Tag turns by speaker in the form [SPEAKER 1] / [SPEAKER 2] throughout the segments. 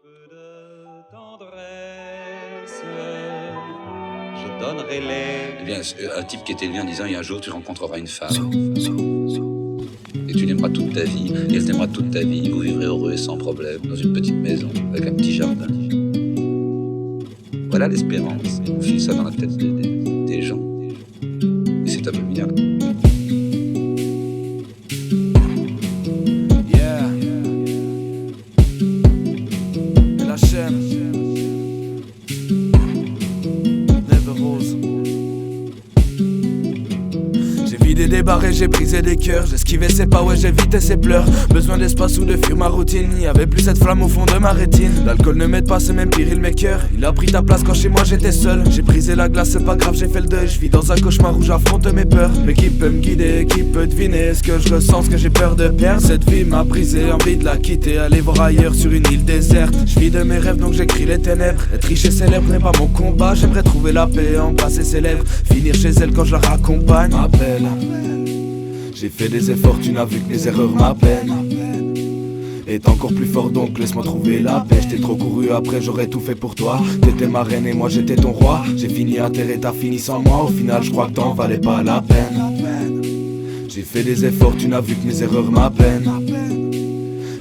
[SPEAKER 1] peu de tendresse, je donnerai les...
[SPEAKER 2] Eh bien, un type qui était élevé en disant, il y a un jour tu rencontreras une femme et tu l'aimeras toute ta vie, et elle t'aimera toute ta vie, vous vivrez heureux et sans problème dans une petite maison avec un petit jardin. Voilà l'espérance. On file ça dans la tête des gens. Et c'est abominable.
[SPEAKER 3] Yeah. Et la chaîne. Never Rose. J'ai vidé des barres et j'ai brisé des cœurs. J'ai esquivé ses pas, ouais, j'ai évité ses pleurs. Besoin d'espace ou de fuir ma routine. Il y avait plus cette flamme au fond de ma rétine. L'alcool ne m'aide pas, c'est même pire, il m'écœure. Il a pris ta place quand chez moi j'étais seul. J'ai brisé la glace, c'est pas grave, j'ai fait le deuil. Je vis dans un cauchemar où j'affronte mes peurs. Mais qui peut me guider, qui peut deviner ce que je ressens, ce que j'ai peur de perdre. Cette vie m'a brisé, envie de la quitter, aller voir ailleurs sur une île déserte. Je vis de mes rêves donc j'écris les ténèbres. Être riche et célèbre n'est pas mon combat. J'aimerais trouver la paix, embrasser ses lèvres, finir chez elle quand je la raccompagne. M'appelle. J'ai fait des efforts, tu n'as vu que mes erreurs m'appellent. Est encore plus fort donc laisse-moi trouver la paix. J't'ai trop couru après, j'aurais tout fait pour toi. T'étais ma reine et moi j'étais ton roi. J'ai fini à terre et t'as fini sans moi. Au final je crois que t'en valais pas la peine. J'ai fait des efforts, tu n'as vu que mes erreurs m'appellent.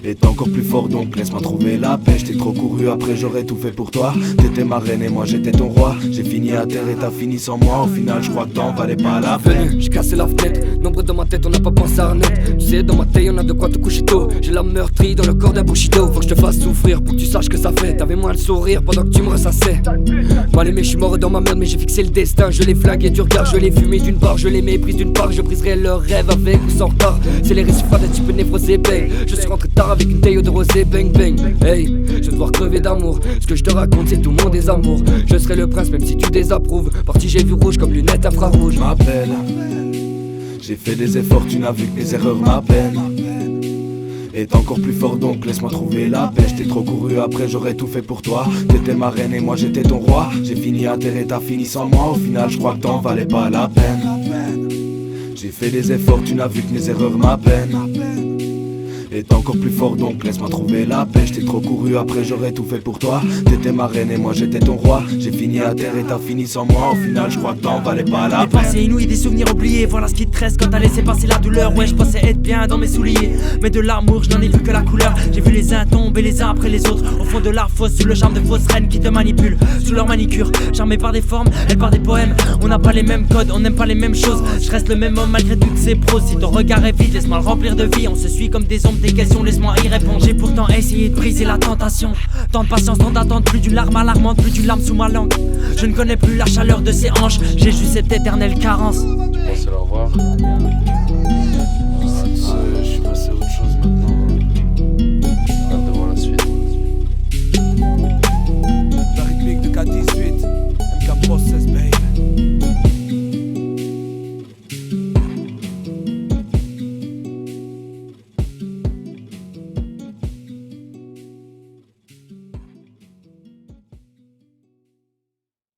[SPEAKER 3] Est encore plus fort donc laisse-moi trouver la paix. J't'ai trop couru après, j'aurais tout fait pour toi. T'étais ma reine et moi j'étais ton roi. J'ai fini à terre et t'as fini sans moi. Au final je crois que t'en valais pas la peine.
[SPEAKER 4] J'ai cassé la fenêtre, nombre dans ma tête, on n'a pas pensé à net. Tu sais, dans ma tête, on a de quoi te coucher tôt. J'ai la meurtrie dans le corps d'un bushido. Faut que je te fasse souffrir pour que tu saches que ça fait. T'avais moins le sourire pendant que tu me ressassais. Mal aimé, je suis mort dans ma merde, mais j'ai fixé le destin. Je l'ai flagué du regard, je l'ai fumé d'une part. Je l'ai mépris d'une part, je briserai leurs rêves avec ou sans retard. C'est les récits froids d'un type névrosé, bang. Je suis rentré tard avec une taille de rosé, bang bang. Hey, je vais devoir crever d'amour. Ce que je te raconte, c'est tout mon désamour. Je serai le prince, même si tu désapprouves. Parti, j'ai vu rouge comme lunettes infrarouges.
[SPEAKER 3] M'appelle. J'ai fait des efforts, tu n'as vu que mes erreurs m'appellent. Est encore plus fort donc laisse-moi trouver la paix. J't'ai trop couru après, j'aurais tout fait pour toi. T'étais ma reine et moi j'étais ton roi. J'ai fini à terre et t'as fini sans moi. Au final je crois que t'en valais pas la peine. J'ai fait des efforts, tu n'as vu que mes erreurs m'appellent. Est encore plus fort donc laisse-moi trouver la paix. J't'ai trop couru après, j'aurais tout fait pour toi. T'étais ma reine et moi j'étais ton roi. J'ai fini à terre et t'as fini sans moi. Au final je crois que t'en valais pas la
[SPEAKER 5] Des
[SPEAKER 3] peine.
[SPEAKER 5] pensées inouïes, des souvenirs oubliés. Voilà ce qui te reste quand t'as laissé passer la douleur. Ouais, je pensais être bien dans mes souliers, mais de l'amour je n'en ai vu que la couleur. J'ai vu les uns tomber les uns après les autres, au fond de l'art fausse, sous le charme de fausses reines qui te manipulent, sous leur manicure. Charmé par des formes, elle par des poèmes. On n'a pas les mêmes codes, on n'aime pas les mêmes choses. Je reste le même homme malgré toutes ces pros. Si ton regard est vide, laisse-moi le remplir de vie. On se suit comme des ombres, des questions, laisse-moi y répondre. J'ai pourtant essayé de briser la tentation. Tant de patience, tant d'attente, plus d'une larme alarmante, plus d'une larme sous ma langue. Je ne connais plus la chaleur de ses hanches, j'ai juste cette éternelle carence.
[SPEAKER 3] On se au revoir.